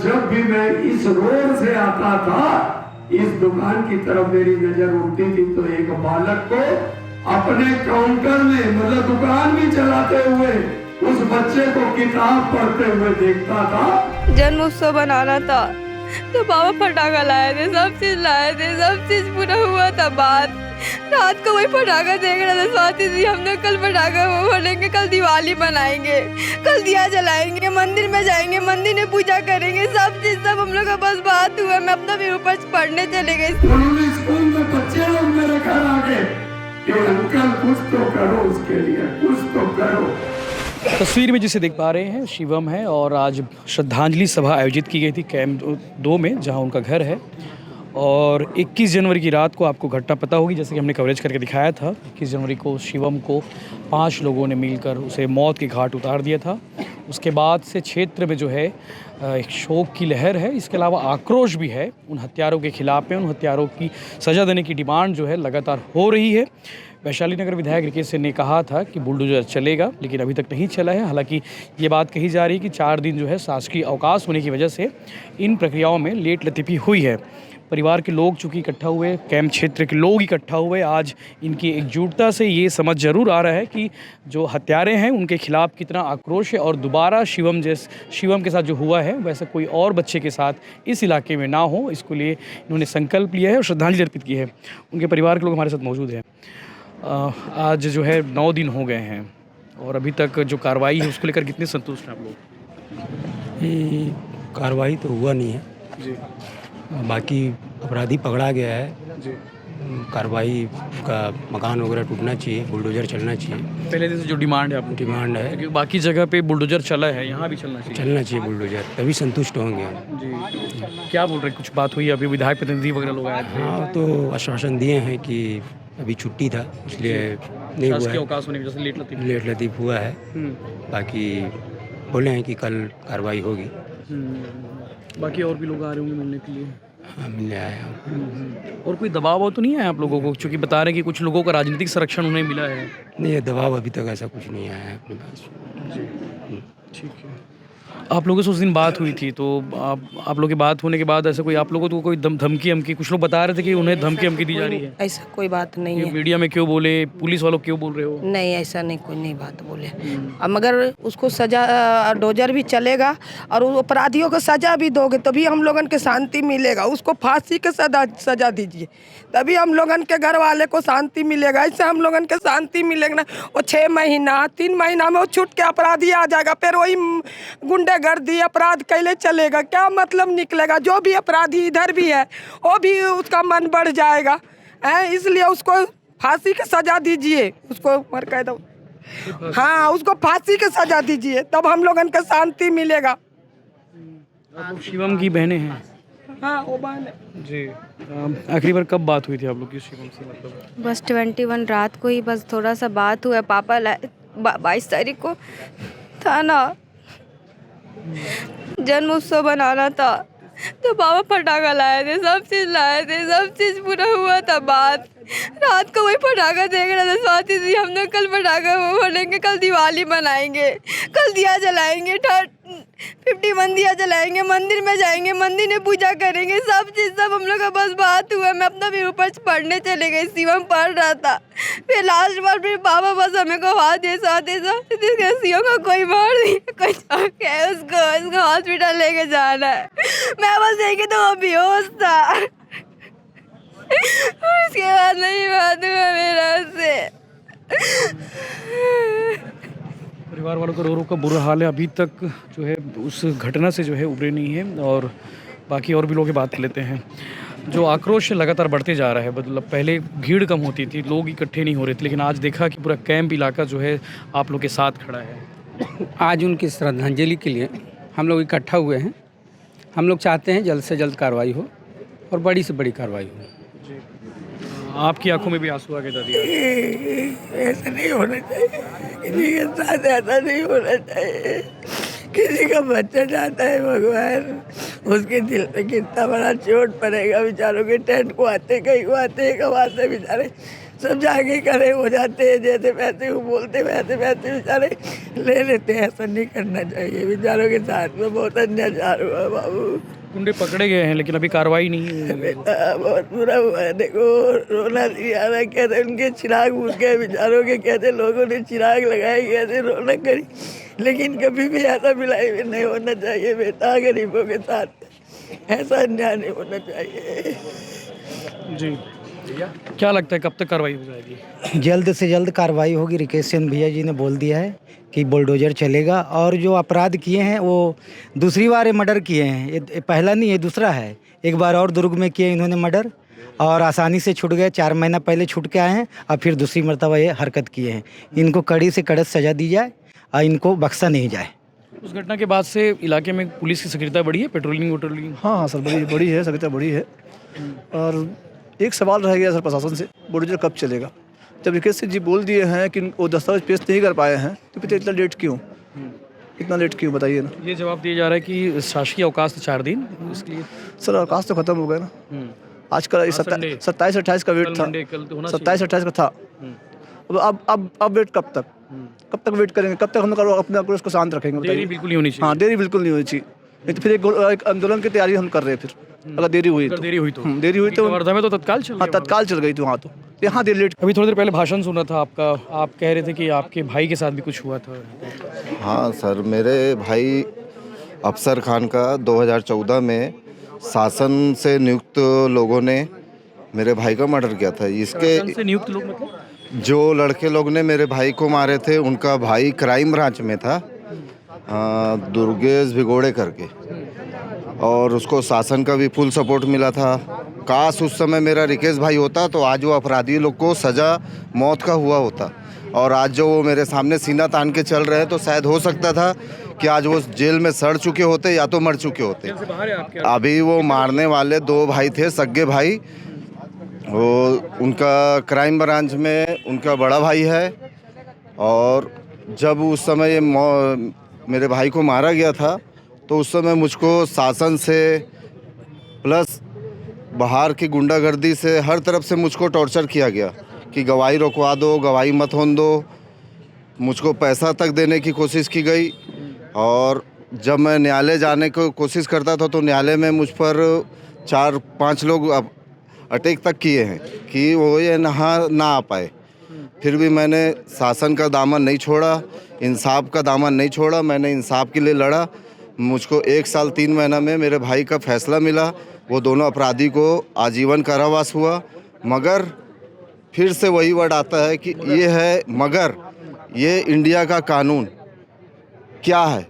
जब भी मैं इस रोड से आता था, इस दुकान की तरफ मेरी नजर उठती थी तो एक बालक को अपने काउंटर में, मतलब दुकान भी चलाते हुए, उस बच्चे को किताब पढ़ते हुए देखता था। जन्म उत्सव बनाना था तो पापा पटाखा लाए थे, सब चीज लाए थे, सब चीज पूरा हुआ था। बात रात को वही पटाखा देख रहा था, स्वाति जी हमने कल पटाखा वो फोड़ेंगे, कल दिवाली मनाएंगे, कल दिया जलाएंगे, मंदिर में जाएंगे, मंदिर में पूजा करेंगे, सब चीज सब हम लोग का बस बात हुआ। मैं अपना भी ऊपर पढ़ने चले गए। उन्होंने स्कूल में बच्चे लोग मेरे घर आ गए कि अंकल कुछ तो करो, उसके लिए कुछ तो करो। तस्वीर में जिसे देख पा रहे हैं शिवम है और आज श्रद्धांजलि सभा आयोजित की गई थी कैंप 2 में, जहां उनका घर है। और 21 जनवरी की रात को आपको घटना पता होगी, जैसे कि हमने कवरेज करके दिखाया था। 21 जनवरी को शिवम को 5 लोगों ने मिलकर उसे मौत के घाट उतार दिया था। उसके बाद से क्षेत्र में जो है एक शोक की लहर है, इसके अलावा आक्रोश भी है उन हत्यारों के खिलाफ में। उन हत्यारों की सज़ा देने की डिमांड जो है लगातार हो रही है। वैशाली नगर विधायक रिकेश सिंह ने कहा था कि बुलडोजर चलेगा, लेकिन अभी तक नहीं चला है। हालांकि ये बात कही जा रही है कि 4 दिन जो है शासकीय अवकाश होने की वजह से इन प्रक्रियाओं में लेट लतीफ़ी हुई है। परिवार के लोग चूँकि इकट्ठा हुए, कैंप क्षेत्र के लोग इकट्ठा हुए, आज इनकी एकजुटता से ये समझ ज़रूर आ रहा है कि जो हत्यारे हैं उनके खिलाफ कितना आक्रोश है। और दोबारा शिवम के साथ जो हुआ है वैसा कोई और बच्चे के साथ इस इलाके में ना हो, इसके लिए इन्होंने संकल्प लिया है और श्रद्धांजलि अर्पित की है। उनके परिवार के लोग हमारे साथ मौजूद हैं। आज जो है 9 दिन हो गए हैं और अभी तक जो कार्रवाई है उसको लेकर कितने संतुष्ट हैं आप लोग? ये कार्रवाई तो हुआ नहीं है जी बाकी अपराधी पकड़ा गया है जी। कार्रवाई का मकान वगैरह टूटना चाहिए, बुलडोजर चलना चाहिए, पहले दिन से जो डिमांड है आपकी डिमांड है। क्योंकि बाकी जगह पे बुलडोजर चला है, यहाँ भी चलना चाहिए। चलना चाहिए बुलडोजर, तभी संतुष्ट होंगे हम। जी क्या बोल रहे हैं? कुछ बात हुई अभी? विधायक प्रतिनिधि वगैरह लोग आए थे? हाँ, तो आश्वासन दिए हैं कि अभी छुट्टी था इसलिए नहीं हुआ शासकीय है, अवकाश होने की वजह से लेट लतीफ़। लेट लतीफ़ हुआ है। बाकी बोले हैं कि कल कार्रवाई होगी। बाकी और भी लोग आ रहे होंगे मिलने के लिए? हाँ, मिलने आए हम। और कोई दबाव तो नहीं है आप लोगों को, क्योंकि बता रहे हैं कि कुछ लोगों का राजनीतिक संरक्षण उन्हें मिला है? नहीं, ये दबाव अभी तक ऐसा कुछ नहीं आया है अपने पास। ठीक है। आप लोगों से उस दिन बात हुई थी, तो आप लोगों की बात होने के बाद ऐसे कोई आप लोगों को कोई धमकी हमकी, कुछ लोग बता रहे थे कि उन्हें धमकी दी जा रही है? ऐसा कोई बात नहीं ये है। मीडिया में क्यों बोले? पुलिस वालों क्यों बोल रहे हो? नहीं, ऐसा नहीं, कोई नहीं बात बोले। अब मगर उसको सजा, डोजर भी चलेगा और उस अपराधियों को सजा भी दोगे तभी हम लोगन के शांति मिलेगा। उसको फांसी के सजा दीजिए तभी हम लोगन के घर वाले को शांति मिलेगा। ऐसे हम लोगन के शांति मिलेगा ना। वो 6 महीना 3 महीना में वो छूट के अपराधी आ जाएगा, फिर वही गुंडागर्दी अपराध कैले चलेगा, क्या मतलब निकलेगा? जो भी अपराधी इधर भी है वो भी उसका मन बढ़ जाएगा है, इसलिए उसको फांसी की सजा दीजिए, उसको मर कह दो। हाँ, उसको फांसी की सजा दीजिए तब हम लोगन का शांति मिलेगा। आप लोग शिवम की बहनें हैं? हाँ, वो बहन है। जी। आखिरी बार कब बात हुई थी आप लोग की शिवम से? मतलब बस 21 रात को ही बस थोड़ा सा बात हुआ। पापा 22 तारीख को था ना, जन्म उत्सव बनाना था तो पापा पटाखा लाए थे, सब चीज लाए थे, सब चीज पूरा हुआ था। बात रात को वही पटाखा देख रहा था, स्वाति जी हमने कल पटाखा वो फोड़ेंगे, कल दिवाली मनाएंगे, कल दिया जलाएंगे, 51 दिया जलाएंगे, मंदिर में जाएंगे, मंदिर में पूजा करेंगे, सब चीज सब हम लोग का बस बात हुआ। मैं अपना भी ऊपर पढ़ने चले गई, शिवम पढ़ रहा था। फिर लास्ट बार फिर पापा बस हमें को शिवम का कोई मार दिया, कोई चौक है, उसको हॉस्पिटल लेके जाना है। मैं बस देखी तो वो बेहोश था। उसके बाद नहीं बात हुआ मेरा उससे। परिवार वालों का रो का बुरा हाल है, अभी तक जो है उस घटना से जो है उभरे नहीं है। और बाकी और भी लोग बात लेते हैं। जो आक्रोश लगातार बढ़ते जा रहा है, मतलब पहले भीड़ कम होती थी, लोग इकट्ठे नहीं हो रहे थे, लेकिन आज देखा कि पूरा कैंप इलाका जो है आप लोग के साथ खड़ा है। आज उनकी श्रद्धांजलि के लिए हम लोग इकट्ठा हुए हैं। हम लोग चाहते हैं जल्द से जल्द कार्रवाई हो और बड़ी से बड़ी कार्रवाई हो। आपकी आंखों में भी आंसू आ गए दादी? ऐसा नहीं होना चाहिए, किसी के साथ ऐसा नहीं होना चाहिए। किसी का बच्चा जाता है, भगवान उसके दिल पे कितना बड़ा चोट पड़ेगा। बेचारों के टेंट को आते, कहीं को आते, कब आते बेचारे। सब जाके खड़े हो जाते हैं, जैसे वैसे वो बोलते वैसे वैसे बेचारे ले लेते हैं। ऐसा नहीं करना चाहिए, बेचारों के साथ में बहुत अत्याचार हुआ बाबू। गुंडे पकड़े गए हैं लेकिन अभी कार्रवाई नहीं हुई है। बेटा बहुत बुरा हुआ है, देखो रोना सी आ रहा है। कैसे उनके चिराग बुझ गए बेचारों के, कैसे लोगों ने चिराग लगाए, कैसे रौनक करी। लेकिन कभी भी ऐसा बिलाई नहीं होना चाहिए बेटा, गरीबों के साथ ऐसा अन्याय नहीं होना चाहिए। जी क्या लगता है कब तक कार्रवाई हो जाएगी? जल्द से जल्द कार्रवाई होगी। रिकेश सिंह भैया जी ने बोल दिया है कि बुलडोजर चलेगा, और जो अपराध किए हैं वो दूसरी बार मर्डर किए हैं, ये पहला नहीं है, दूसरा है। एक बार और दुर्ग में किए इन्होंने मर्डर, और आसानी से छूट गए। 4 महीना पहले छूट के आए हैं, और फिर दूसरी मरतबा ये हरकत किए हैं। इनको कड़ी से कड़ी सज़ा दी जाए और इनको बख्शा नहीं जाए। उस घटना के बाद से इलाके में पुलिस की सक्रियता बढ़ी है, पेट्रोलिंग? हाँ सर, बड़ी है, सक्रियता बड़ी है। और एक सवाल रह गया सर प्रशासन से, बुलडोजर कब चलेगा? जब रिकेश सिंह जी बोल दिए हैं कि वो दस्तावेज पेश नहीं कर पाए हैं, तो फिर इतना लेट क्यों? इतना लेट क्यों बताइए ना। ये जवाब दिया जा रहा है कि शासकीय अवकाश 4 दिन, इसलिए सर अवकाश तो खत्म हो गया ना। आज का 27-28 का वेट था, 27-28 का था। अब वेट कब तक वेट करेंगे? कब तक हम लोग अपने आक्रोश को शांत रखेंगे? देरी बिल्कुल नहीं होनी चाहिए। हाँ, देरी बिल्कुल नहीं होनी चाहिए। नहीं तो फिर एक आंदोलन की तैयारी हम कर रहे हैं। फिर अगर देरी हुई तो वर्धा में तो तत्काल चल हाँ, तत्काल चल गई थी वहाँ तो यहाँ देर लेट। अभी थोड़ी देर पहले भाषण सुना था आपका, आप कह रहे थे कि आपके भाई के साथ भी कुछ हुआ था। हाँ सर, मेरे भाई अफसर खान का 2014 में शासन से नियुक्त लोगों ने मेरे भाई का मर्डर किया था। इसके से नियुक्त लोग मतलब जो लड़के लोग ने मेरे भाई को मारे थे, उनका भाई क्राइम ब्रांच में था, दुर्गेश भिगोड़े करके, और उसको शासन का भी फुल सपोर्ट मिला था। काश उस समय मेरा रिकेश भाई होता तो आज वो अपराधी लोग को सज़ा मौत का हुआ होता, और आज जो वो मेरे सामने सीना तान के चल रहे हैं तो शायद हो सकता था कि आज वो जेल में सड़ चुके होते या तो मर चुके होते। अभी वो मारने वाले 2 भाई थे, सगे भाई। वो उनका क्राइम ब्रांच में उनका बड़ा भाई है, और जब उस समय मेरे भाई को मारा गया था तो उस समय मुझको शासन से प्लस बाहर की गुंडागर्दी से हर तरफ से मुझको टॉर्चर किया गया कि गवाही रोकवा दो, गवाही मत होने दो। मुझको पैसा तक देने की कोशिश की गई, और जब मैं न्यायालय जाने की कोशिश करता था तो न्यायालय में मुझ पर 4-5 लोग अटैक तक किए हैं कि वो ये ना आ पाए। फिर भी मैंने शासन का दामन नहीं छोड़ा, इंसाफ का दामन नहीं छोड़ा। मैंने इंसाफ के लिए लड़ा। मुझको 1 साल 3 महीना में मेरे भाई का फैसला मिला। वो दोनों अपराधी को आजीवन कारावास हुआ। मगर फिर से वही वर्ड आता है कि ये है मगर, ये इंडिया का कानून क्या है?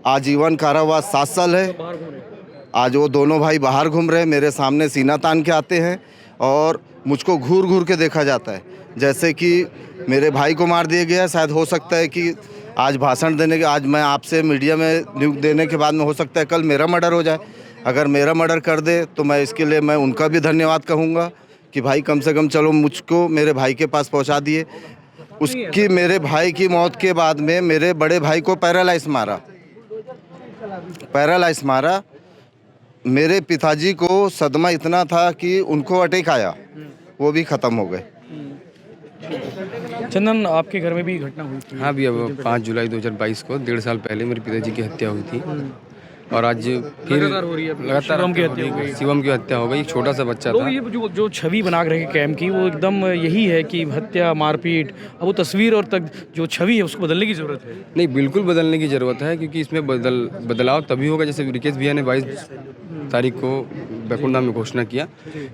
आजीवन कारावास 7 साल है। आज वो दोनों भाई बाहर घूम रहे हैं, मेरे सामने सीना तान के आते हैं, और मुझको घूर घूर के देखा जाता है जैसे कि मेरे भाई को मार दिया गया। शायद हो सकता है कि आज भाषण देने के, आज मैं आपसे मीडिया में न्यूज़ देने के बाद में हो सकता है कल मेरा मर्डर हो जाए। अगर मेरा मर्डर कर दे तो मैं इसके लिए मैं उनका भी धन्यवाद कहूँगा कि भाई कम से कम चलो मुझको मेरे भाई के पास पहुँचा दिए। उसकी मेरे भाई की मौत के बाद में मेरे बड़े भाई को पैरालाइज मारा। मेरे पिताजी को सदमा इतना था कि उनको अटैक आया, वो भी ख़त्म हो गए। चंदन, आपके घर में भी घटना हुई थी? हाँ भैया, 5 जुलाई 2022 को 1.5 साल पहले मेरे पिताजी की हत्या हुई थी, और आज फिर लगातार शिवम की हत्या हो गई। एक छोटा सा बच्चा था। ये जो छवि बना रहे कैम्प की, वो एकदम यही है कि हत्या, मारपीट। अब वो तस्वीर और तक जो छवि है उसको बदलने की ज़रूरत है। नहीं, बिल्कुल बदलने की ज़रूरत है, क्योंकि इसमें बदलाव तभी होगा जैसे रिकेश भैया ने 22 तारीख को बैकुंठा में घोषणा किया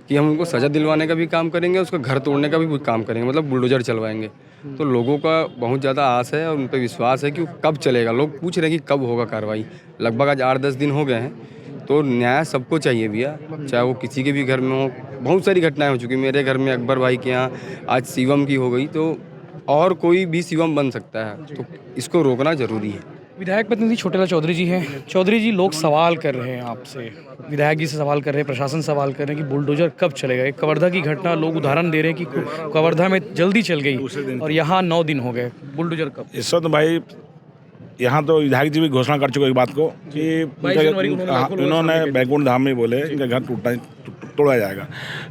कि हम उनको सज़ा दिलवाने का भी काम करेंगे, उसका घर तोड़ने का भी काम करेंगे, मतलब बुलडोजर चलवाएंगे। तो लोगों का बहुत ज़्यादा आस है और उन पर विश्वास है कि कब चलेगा। लोग पूछ रहे हैं कि कब होगा कार्रवाई। लगभग आज 8-10 दिन हो गए हैं, तो न्याय सबको चाहिए भैया, चाहे वो किसी के भी घर में हो। बहुत सारी घटनाएं हो चुकी। मेरे घर में अकबर भाई के यहाँ आज शिवम की हो गई, तो और कोई भी शिवम बन सकता है, तो इसको रोकना ज़रूरी है। विधायक प्रतिनिधि छोटेलाल चौधरी जी हैं। चौधरी जी, लोग सवाल कर रहे हैं आपसे, विधायक जी से सवाल कर रहे हैं, प्रशासन सवाल कर रहे हैं कि बुलडोजर कब चलेगा। एक कवर्धा की घटना लोग उदाहरण दे रहे हैं कि कवर्धा में जल्दी चल गई और यहाँ 9 दिन हो गए, बुलडोजर कब? इस वक्त भाई यहाँ तो विधायक जी भी घोषणा कर चुके एक बात को कि उन्होंने बैकुंठ धाम में बोले इनका घर तोड़ा जाएगा।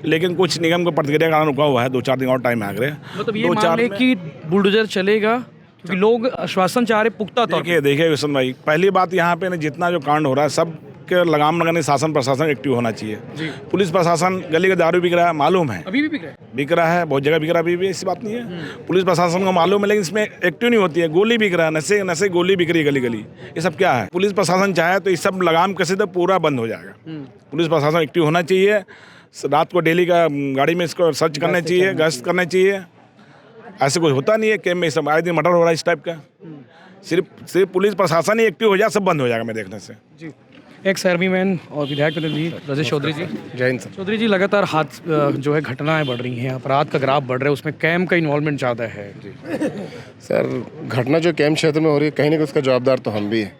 लेकिन कुछ निगम का प्रतिक्रिया कारण रुका हुआ है, 2-4 दिन और टाइम मांग रहे हैं। मतलब ये मान लें कि बुलडोजर चलेगा क्योंकि लोग आश्वासन चाह रहे पुख्ता तौर पे। देखिए विशन भाई, पहली बात यहाँ पे जितना जो कांड हो रहा है सब के लगाम लगाने शासन प्रशासन एक्टिव होना चाहिए। पुलिस प्रशासन गली का दारू बिक रहा है, मालूम है, अभी भी बिक रहा है, बहुत जगह बिक रहा है, अभी भी ऐसी बात नहीं है। पुलिस प्रशासन को मालूम है, लेकिन इसमें एक्टिव नहीं होती है। गोली बिक रहा है, नशे गोली बिक रही है गली गली, ये सब क्या है? पुलिस प्रशासन चाहे तो ये सब लगाम कसे तो पूरा बंद हो जाएगा। पुलिस प्रशासन एक्टिव होना चाहिए, रात को डेली का गाड़ी में इसको सर्च करना चाहिए, गश्त करना चाहिए। ऐसे कुछ होता नहीं है कैम्प में, सब आए दिन मर्डर हो रहा है इस टाइप का। सिर्फ पुलिस प्रशासन ही एक्टिव हो जाए, सब बंद हो जाएगा मेरे देखने से। जी, एक्स आर्मी मैन और विधायक प्रतिनिधि राजेश चौधरी जी। जय हिंद सर। चौधरी जी, लगातार जो है घटनाएं बढ़ रही हैं, अपराध का ग्राफ बढ़ रहा है, उसमें कैम्प का इन्वॉल्वमेंट ज़्यादा है। जी सर, घटना जो कैम्प क्षेत्र में हो रही है, कहीं ना कहीं उसका जवाबदार तो हम भी हैं।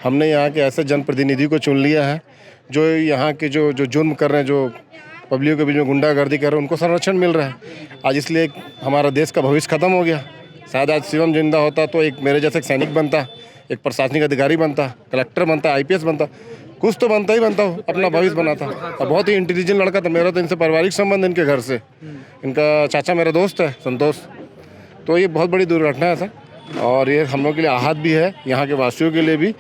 हमने यहाँ के ऐसे जनप्रतिनिधि को चुन लिया है जो यहाँ के जो जुर्म कर रहे हैं, जो पब्लिक के बीच में गुंडागर्दी कर रहे हैं, उनको संरक्षण मिल रहा है। आज इसलिए हमारा देश का भविष्य खत्म हो गया। शायद आज शिवम जिंदा होता तो एक मेरे जैसे सैनिक बनता, एक प्रशासनिक अधिकारी बनता, कलेक्टर बनता, IPS बनता, कुछ तो बनता ही बनता हो, अपना भविष्य बनाता। और बहुत ही इंटेलिजेंट लड़का था। मेरा तो इनसे पारिवारिक संबंध, इनके घर से, इनका चाचा मेरा दोस्त है संतोष। तो ये बहुत बड़ी दुर्घटना है सर, और ये हम लोग के लिए आहत भी है, यहाँ के वासियों के लिए भी।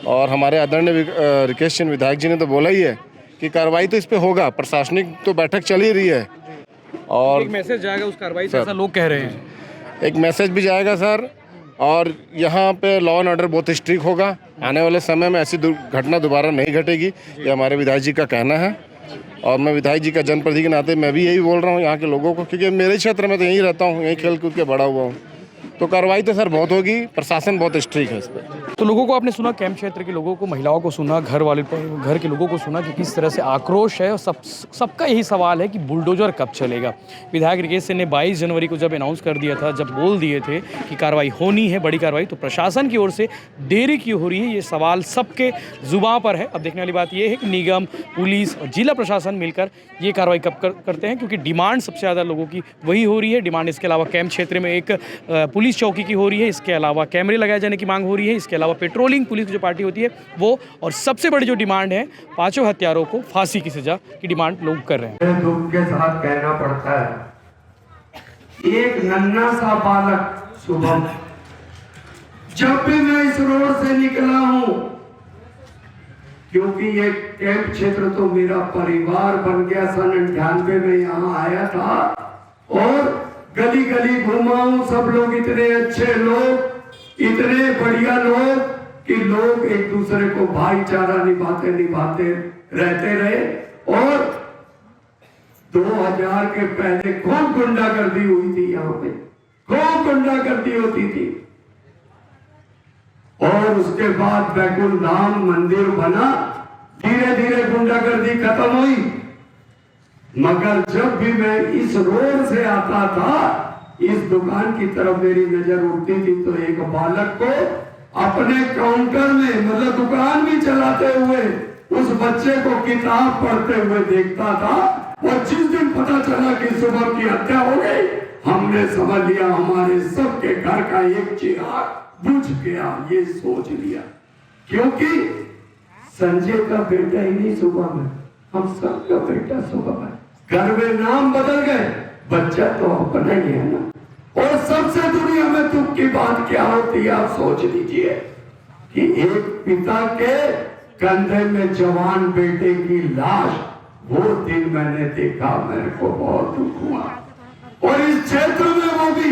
और हमारे आदरणीय रिकेश चंद विधायक जी ने तो बोला ही है कि कार्रवाई तो इस पर होगा, प्रशासनिक तो बैठक चल ही रही है। और एक मैसेज जाएगा उस कार्रवाई से, ऐसा लोग कह रहे हैं। एक मैसेज भी जाएगा सर, और यहाँ पे लॉ एंड ऑर्डर बहुत स्ट्रिक्ट होगा। आने वाले समय में ऐसी घटना दोबारा नहीं घटेगी, ये हमारे विधायक जी का कहना है। और मैं विधायक जी का जनप्रतिनिधि के नाते मैं भी यही बोल रहा हूँ यहाँ के लोगों को, क्योंकि मेरे क्षेत्र में तो यहीं रहता हूँ, यहीं खेल कूद के बड़ा हुआ हूँ। तो कार्रवाई तो सर बहुत होगी, प्रशासन बहुत स्ट्रिक्ट है इस पर। तो लोगों को आपने सुना, कैंप क्षेत्र के लोगों को, महिलाओं को सुना, घर के लोगों को सुना कि किस तरह से आक्रोश है। और सबका यही सवाल है कि बुलडोजर कब चलेगा। विधायक रिकेश सिंह ने 22 जनवरी को जब अनाउंस कर दिया था, जब बोल दिए थे कि कार्रवाई होनी है, बड़ी कार्रवाई, तो प्रशासन की ओर से देरी क्यों हो रही है, ये सवाल सबके जुबान पर है। अब देखने वाली बात ये है कि निगम, पुलिस और जिला प्रशासन मिलकर ये कार्रवाई कब करते हैं, क्योंकि डिमांड सबसे ज़्यादा लोगों की वही हो रही है। डिमांड इसके अलावा कैंप क्षेत्र में एक पुलिस चौकी की हो रही है, इसके अलावा कैमरे लगाए जाने की मांग हो रही है, इसके अलावा पेट्रोलिंग पुलिस की जो पार्टी होती है वो, और सबसे बड़ी जो डिमांड है, 5 हत्यारों को फांसी की सजा की डिमांड लोग कर रहे हैं। दुख के साथ कहना पड़ता है, एक नन्हा सा बालक शुभम, जब भी मैं इस रोड से निकला हूं, क्योंकि ये कैंप क्षेत्र तो मेरा परिवार बन गया। सन 98 में यहाँ आया था और गली गली घूमा हूं। सब लोग इतने अच्छे लोग, इतने बढ़िया लोग कि लोग एक दूसरे को भाईचारा निभाते रहते रहे। और 2000 के पहले खूब गुंडागर्दी हुई थी यहाँ पे, खूब गुंडागर्दी होती थी। और उसके बाद बैकुंठ धाम मंदिर बना, धीरे धीरे गुंडागर्दी खत्म हुई। मगर जब भी मैं इस रोड से आता था, इस दुकान की तरफ मेरी नजर उठती थी तो एक बालक को अपने काउंटर में, मतलब दुकान भी चलाते हुए, उस बच्चे को किताब पढ़ते हुए देखता था। और जिस दिन पता चला कि सुबह की हत्या हो गई, हमने समझ लिया हमारे सबके घर का एक चिराग बुझ गया, ये सोच लिया। क्योंकि संजय का बेटा ही नहीं सुबह में, हम सबका बेटा सुबह में। घर में नाम बदल गए, बच्चा तो अपना ही है ना। और सबसे दुनिया में दुख की बात क्या होती है, आप सोच लीजिए कि एक पिता के कंधे में जवान बेटे की लाश, वो दिन मैंने देखा, मेरे को बहुत दुख हुआ। और इस क्षेत्र में वो भी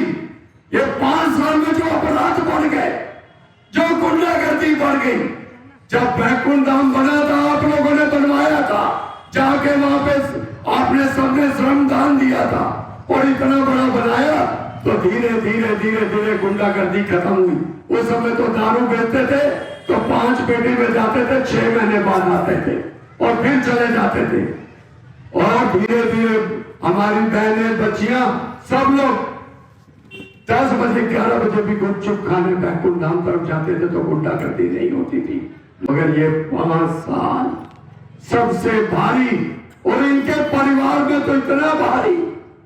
ये 5 साल में जो अपराध बढ़ गए, जो गुंडागर्दी बढ़ गई। जब बैकुंठ धाम बना था, आप लोगों ने बनवाया था, जाके वहां पे आपने सबने श्रमदान दिया था और इतना बड़ा बनाया, तो धीरे धीरे धीरे धीरे गुंडागर्दी खत्म हुई। उस समय तो दारू बेचते थे तो 5 पेटी में जाते थे, 6 महीने बाद आते थे और फिर चले जाते थे। और धीरे धीरे हमारी बहनें, बच्चियां, सब लोग 10 बजे 11 बजे भी गुपचुप खाने बैकुंठ धाम तरफ जाते थे तो गुंडागर्दी नहीं होती थी। मगर ये 5 साल सबसे भारी, और इनके परिवार में तो इतना भारी।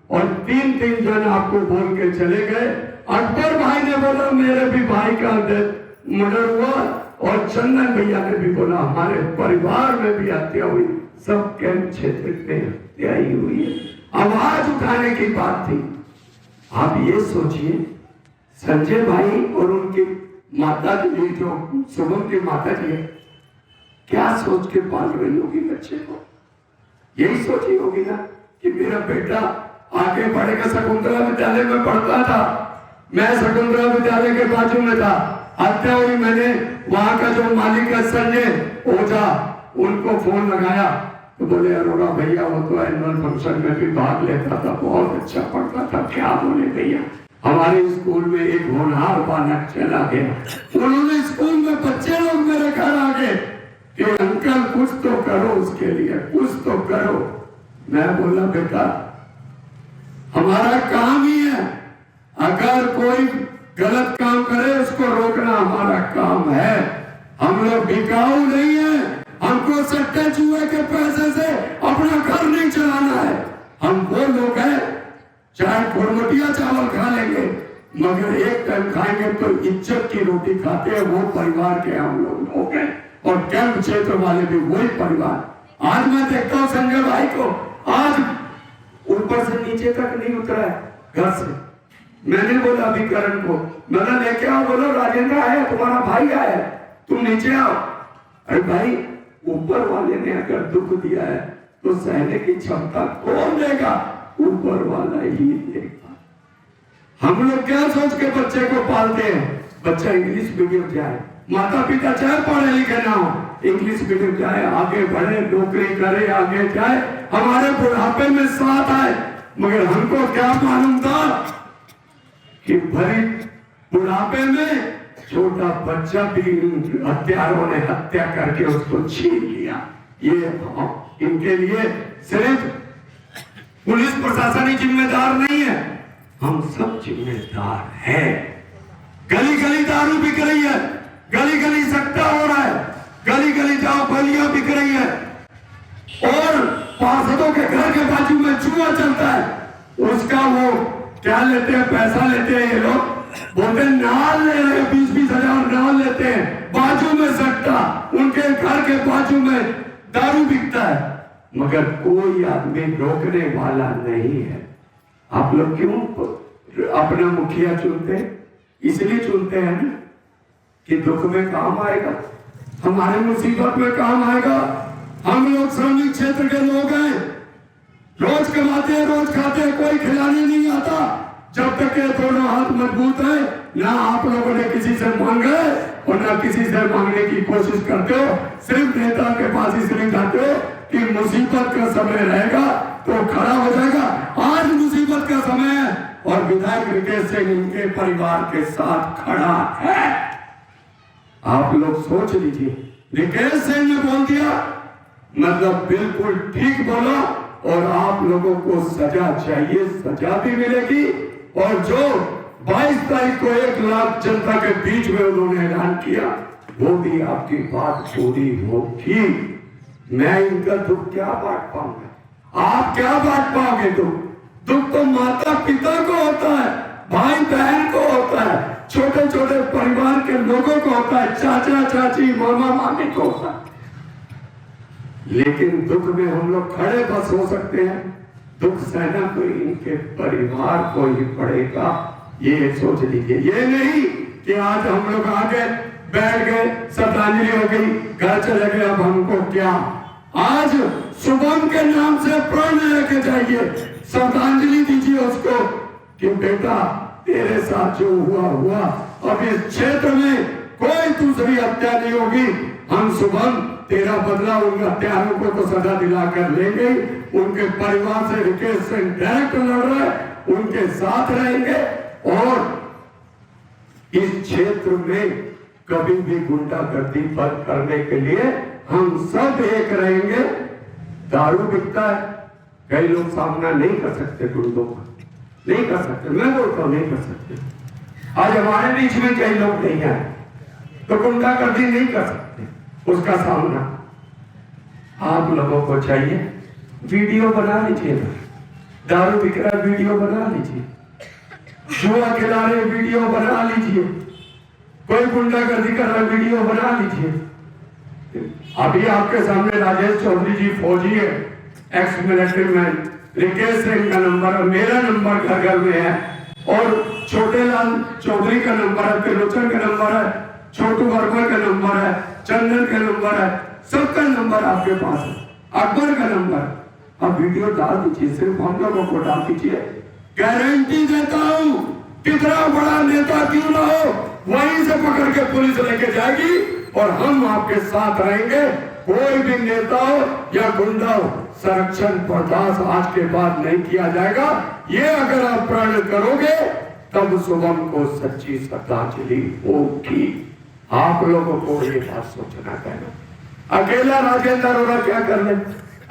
और 3 जन आपको बोल के चले गए। अकबर भाई ने बोला मेरे भी भाई का मर्डर हुआ, और चंदन भैया ने भी बोला हमारे परिवार में भी हत्या हुई, सब कैंप क्षेत्र में हत्या ही हुई है। आवाज उठाने की बात थी। आप ये सोचिए संजय भाई और उनकी माता जी, जो शुभम की माता जी है, क्या सोच के पाल रही होगी बच्चे को? यही सोची होगी ना कि मेरा बेटा आगे बढ़ेगा। शकुंतला विद्यालय में पढ़ता था, मैं शकुंतला विद्यालय के बाजू में था, हत्या हुई। मैंने वहां का जो मालिक है संजय ओझा, उनको फोन लगाया तो बोले अरोड़ा भैया वो तो एनुअल फंक्शन में भी भाग लेता था, बहुत अच्छा पढ़ता था। क्या बोले भैया, हमारे स्कूल में एक होनहार बालक चला गया। उन्होंने स्कूल में बच्चे लोग मेरे घर आ गए कि अंकल कुछ तो करो उसके लिए, कुछ तो करो। मैं बोला बेटा हमारा काम ही है, अगर कोई गलत काम करे उसको रोकना हमारा काम है। हम लोग बिकाऊ नहीं है, हमको सट्टे जुए के पैसे से अपना घर नहीं चलाना है। हम वो लोग हैं चाहे खुरमटिया चावल खा लेंगे मगर एक टाइम खाएंगे तो इज्जत की रोटी खाते हैं। वो परिवार के हम लोग हैं और कैंप क्षेत्र वाले भी वही परिवार। आज मैं देखता हूँ संजय भाई को, आज ऊपर से नीचे तक नहीं उतरा है घर से। मैंने बोला अभिकरण को, मैंने लेके आओ, बोलो राजेंद्र आया, तुम्हारा भाई आया, तुम नीचे आओ। अरे भाई ऊपर वाले ने अगर दुख दिया है तो सहने की क्षमता कौन देगा? ऊपर वाला ही देगा। हम लोग क्या सोच के बच्चे को पालते हैं? बच्चा इंग्लिश मीडियम जाए, माता पिता चाहे पढ़े लिखे ना हो, इंग्लिश मीडियम जाए, आगे बढ़े, नौकरी करे, आगे जाए, हमारे बुढ़ापे में साथ आए। मगर हमको क्या मालूम था कि भरी बुढ़ापे में छोटा बच्चा भी हत्यारों ने हत्या करके उसको छीन लिया। ये इनके लिए सिर्फ पुलिस प्रशासन ही जिम्मेदार नहीं है, हम सब जिम्मेदार हैं। गली गली दारू बिक रही है, गली गली सट्टा हो रहा है, गली गली जाओ गोलियां बिक रही है और पार्षदों के घर के बाजू में जुआ चलता है। उसका वो क्या लेते हैं, पैसा लेते हैं ये लोग, बोलते नाल ले रहे हैं, 20-20 हजार नाल लेते हैं, बाजू में सट्टा, उनके घर के बाजू में दारू बिकता है, मगर कोई आदमी रोकने वाला नहीं है। आप लोग क्यों अपना मुखिया चुनते हैं? इसलिए चुनते हैं ना कि दुख में काम आएगा, हमारे मुसीबत में काम आएगा। हम लोग श्रमिक क्षेत्र के लोग हैं, रोज कमाते हैं, रोज खाते हैं, कोई खिलाने नहीं आता। जब तक ये दोनों हाथ मजबूत है, ना आप लोगों ने किसी से मांगा और ना किसी से मांगने की कोशिश करते हो, सिर्फ नेता के पास इसलिए जाते हो कि मुसीबत का समय रहेगा तो खड़ा हो जाएगा। आज मुसीबत का समय है और विधायक रिकेश सिंह इनके परिवार के साथ खड़ा है। आप लोग सोच लीजिए, रिकेश सिंह ने बोल दिया मतलब बिल्कुल ठीक बोला और आप लोगों को सजा चाहिए, सजा भी मिलेगी। और जो 22 तारीख को 1 लाख जनता के बीच में उन्होंने ऐलान किया वो भी आपकी बात पूरी होगी। मैं इनका दुख क्या बांट पाऊंगा, आप क्या बांट पाओगे? दुख तो माता पिता को होता है, भाई बहन को होता है, छोटे छोटे परिवार के लोगों को होता है, चाचा चाची मामा मामी को होता है। लेकिन दुख में हम लोग खड़े बस हो सकते हैं, दुख सहना तो इनके परिवार को ही पड़ेगा। ये सोच लीजिए, ये नहीं कि आज हम लोग आगे बैठ गए, श्रद्धांजलि हो गई, घर चले गए, अब हमको क्या। आज शुभम के नाम से प्रण लेके जाइए, श्रद्धांजलि दीजिए उसको कि बेटा तेरे साथ जो हुआ हुआ, अब इस क्षेत्र में कोई दूसरी हत्या नहीं होगी। हम शुभम तेरा बदला उन हत्यारों को तो सजा दिलाकर लेंगे, उनके परिवार से रिकेश सिंह डायरेक्ट लड़ रहे, उनके साथ रहेंगे और इस क्षेत्र में कभी भी गुंडागर्दी बंद करने के लिए हम सब एक रहेंगे। दारू बिकता है, कई लोग सामना नहीं कर सकते, गुंडों का नहीं कर सकते, मैं बोलता हूं नहीं कर सकते। आज हमारे बीच में कई लोग नहीं आए तो गुंडागर्दी नहीं कर सकते उसका सामना। आप लोगों को चाहिए वीडियो बना लीजिए, दारू बिक रहा वीडियो बना लीजिए, जुआ खिला रहे वीडियो बना लीजिए, कोई गुंडागर्दी कर रहा वीडियो बना लीजिए। अभी आपके सामने राजेश चौधरी जी फौजी है, ex military man, Rikesh Singh का नंबर है, मेरा नंबर घर में है, और छोटे लाल चौधरी का नंबर है, त्रिलोचन का नंबर है, छोटू वर्मा का नंबर है, चंदन का नंबर है, सबका नंबर आपके पास है, अकबर का नंबर। अब वीडियो डाल दीजिए, सिर्फ हम लोगों को डाल दीजिए। गारंटी देता हूं, कितना बड़ा नेता क्यों ना हो, वहीं से पकड़ के पुलिस लेके जाएगी और हम आपके साथ रहेंगे। कोई भी नेता हो या गुंडा हो, संरक्षण बर्दाश्त आज के बाद नहीं किया जाएगा। ये अगर आप प्रण करोगे तब शुभम को सच्ची श्रद्धांजलि होगी। आप लोगों को ये बात सोचना पड़ेगा। अकेला राजेंद्र अरोड़ा क्या कर ले,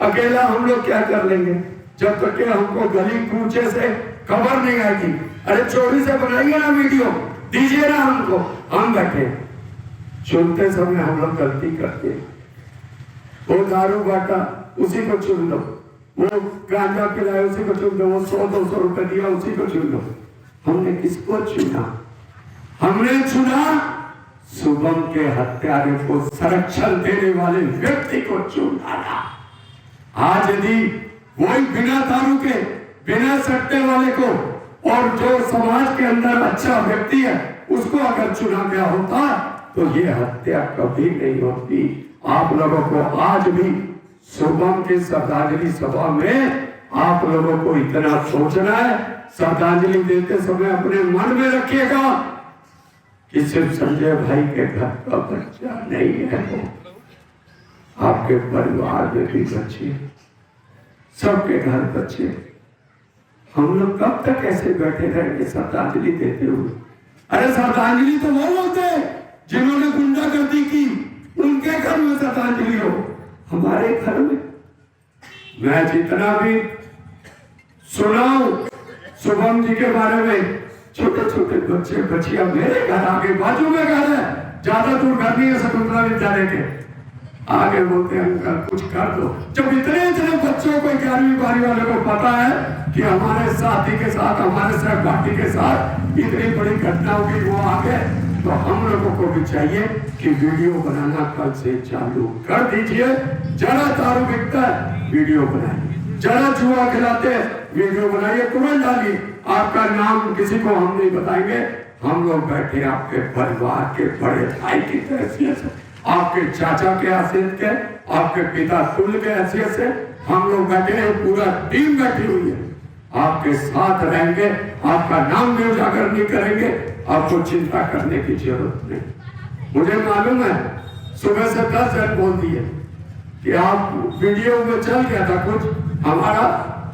अकेला हम लोग क्या कर लेंगे, जब तक कि हमको गली कूचे से खबर नहीं आएगी। अरे चोरी से बनाइए ना वीडियो, दीजिए ना हमको, हम बैठे चुनते समय हम लोग गलती करते हैं। वो दारू बांटा उसी को चुन लो, वो गांजा पिलाया उसी को चुन लो, वो 100-200 रुपए दिया उसी को चुन लो। हमने किसको चुना? हमने चुना शुभम के हत्यारे को संरक्षण देने वाले व्यक्ति को चुन डाला। आज यदि वही बिना दारू के, बिना सट्टे वाले को, और जो समाज के अंदर अच्छा व्यक्ति है उसको अगर चुना गया होता तो ये हत्या कभी नहीं होती। आप लोगों को आज भी शुभम की श्रद्धांजलि सभा में आप लोगों को इतना सोचना है। श्रद्धांजलि देते समय अपने मन में रखिएगा कि सिर्फ संजय भाई के घर का बच्चा नहीं है, आपके परिवार में भी बच्चे, सबके घर बच्चे। हम लोग कब तक ऐसे बैठे रहेंगे श्रद्धांजलि देते हुए? अरे श्रद्धांजलि तो वो होते जिन्होंने गुंडागर्दी की, उनके घर में श्रद्धांजलि हो, हमारे घर में। मैं जितना भी सुनाऊं शुभम जी के बारे में, छोटे छोटे बच्चे बच्चियां मेरे घर आगे, बाजू में घर है, ज्यादा दूर घर नहीं है, शकुंतला विद्यालय के आगे, बोलते हैं अंकल कुछ कर दो। जब इतने बच्चों को 11वीं 12वीं वाले को पता है कि हमारे साथी के साथ, हमारे सहपाठी के साथ इतनी बड़ी घटना होगी, वो आगे, तो हम लोगों को भी चाहिए कि वीडियो बनाना कल से चालू कर दीजिए। जरा दारू बिकता है वीडियो बनाइए, जरा जुआ खिलाते हैं वीडियो बनाइए, तुरंत डालिए। आपका नाम किसी को हम नहीं बताएंगे, हम लोग बैठे आपके परिवार के बड़े भाई की हैसियत से, आपके चाचा के हैसियत के, आपके पिता तुल्य के हैसियत से हम लोग बैठे हैं, पूरा टीम बैठी हुई है, आपके साथ रहेंगे। आपका नाम भी उजागर नहीं करेंगे, आपको चिंता करने की जरूरत नहीं। मुझे मालूम है सुबह से 10 जन बोल दिए कि आप वीडियो में चल गया था कुछ, हमारा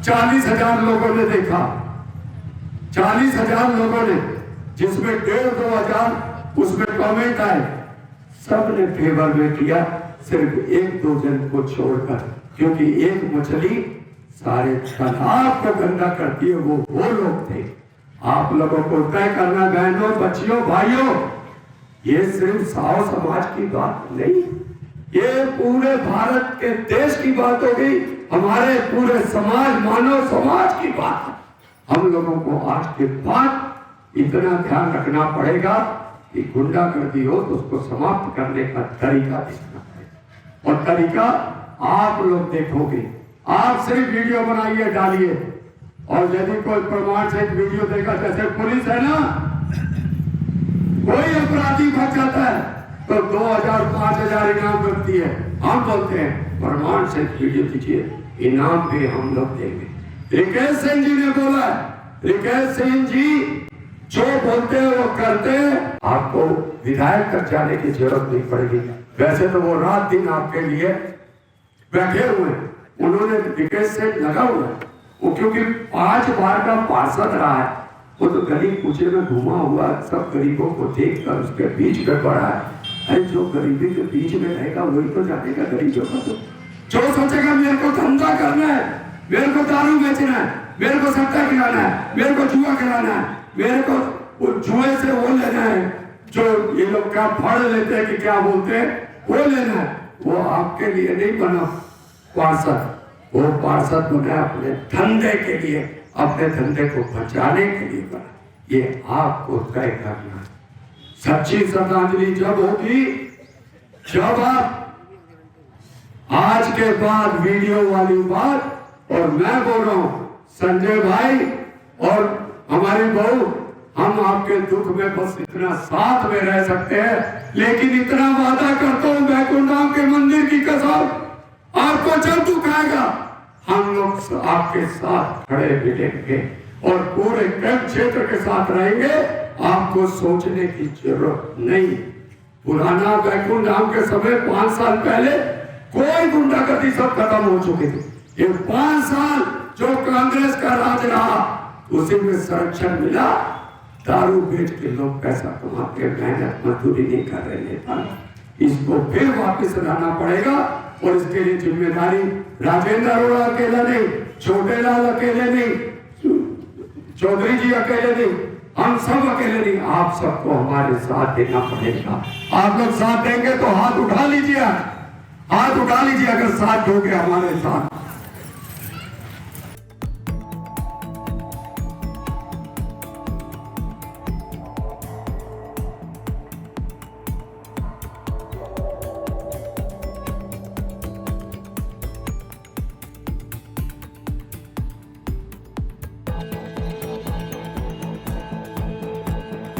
40,000 लोगों ने देखा, 40,000 लोगों ने, जिसमें 1,500-2 हजार उसमें कमेंट आए, सब ने फेवर में किया, सिर्फ 1-2 जन को छोड़कर, क्योंकि एक मछली सारे तालाब को गंदा करती है, वो लोग थे। आप लोगों को तय करना, बहनों, बच्चियों, भाइयों, ये सिर्फ साव समाज की बात नहीं, ये पूरे भारत के देश की बात हो गई, हमारे पूरे समाज, मानव समाज की बात। हम लोगों को आज के बाद इतना ध्यान रखना पड़ेगा कि गुंडागर्दी हो तो उसको समाप्त करने का तरीका देखना पड़ेगा, और तरीका आप लोग देखोगे। आप सिर्फ वीडियो बनाइए, डालिए, और यदि कोई प्रमाण से वीडियो देगा, जैसे पुलिस है ना, कोई अपराधी फंस जाता है तो 2,000-5,000 इनाम रखती है। हम बोलते हैं प्रमाण से वीडियो दीजिए, इनाम भी हम लोग देंगे। रिकेश सिंह जी ने बोला, रिकेश सिंह जी जो बोलते हैं वो करते हैं, आपको विधायक तक जाने की जरूरत नहीं पड़ेगी। वैसे तो वो रात दिन आपके लिए बैठे हुए हैं, उन्होंने रिकेश सिंह लगा हुआ है, वो क्योंकि 5 बार का पार्षद रहा है, वो तो गली कूचे में घुमा हुआ, सब गरीबों को देखकर उसके बीच में पड़ा है। अरे जो गरीबी के बीच में रहेगा वही तो जानेगा गरीबों का। तो जो सोचेगा मेरे को धंधा करना है, मेरे को दारू बेचना है, मेरे को सट्टा खिलाना है, मेरे को जुआ खिलाना है, मेरे को वो जुए से वो लेना है, जो ये लोग क्या फड़ लेते हैं कि क्या बोलते हैं, वो लेना है, वो आपके लिए नहीं बना पार्षद, वो पार्षद बना अपने धंधे के लिए, अपने धंधे को बचाने के लिए बना। ये आपको तय करना है। सच्ची श्रद्धांजलि जब होगी जब आप आज के बाद वीडियो वाली बात, और मैं बोल रहा हूं संजय भाई और हमारी बहू, हम आपके दुख में बस इतना साथ में रह सकते हैं, लेकिन इतना वादा करता हूं बैकुंठ धाम के मंदिर की कसम, आपको जब दुख आएगा हम लोग आपके साथ खड़े मिलेंगे और पूरे कैंप क्षेत्र के साथ रहेंगे। आपको सोचने की जरूरत नहीं। पुराना बैकुंठ धाम के समय 5 साल पहले कोई गुंडागर्दी सब खत्म हो चुकी थी। ये 5 साल जो कांग्रेस का राज रहा उसी में संरक्षण मिला। दारू बेच के लोग पैसा कमाते, मेहनत मजदूरी नहीं कर रहे नेता, इसको फिर वापस लाना पड़ेगा। और इसके लिए जिम्मेदारी राजेंद्र अरोड़ा अकेला नहीं, छोटे लाल अकेले नहीं, चौधरी जी अकेले नहीं, हम सब अकेले नहीं, आप सबको हमारे साथ देना पड़ेगा। आप लोग साथ देंगे तो हाथ उठा लीजिए, हाथ उठा लीजिए अगर साथ दोगे हमारे साथ।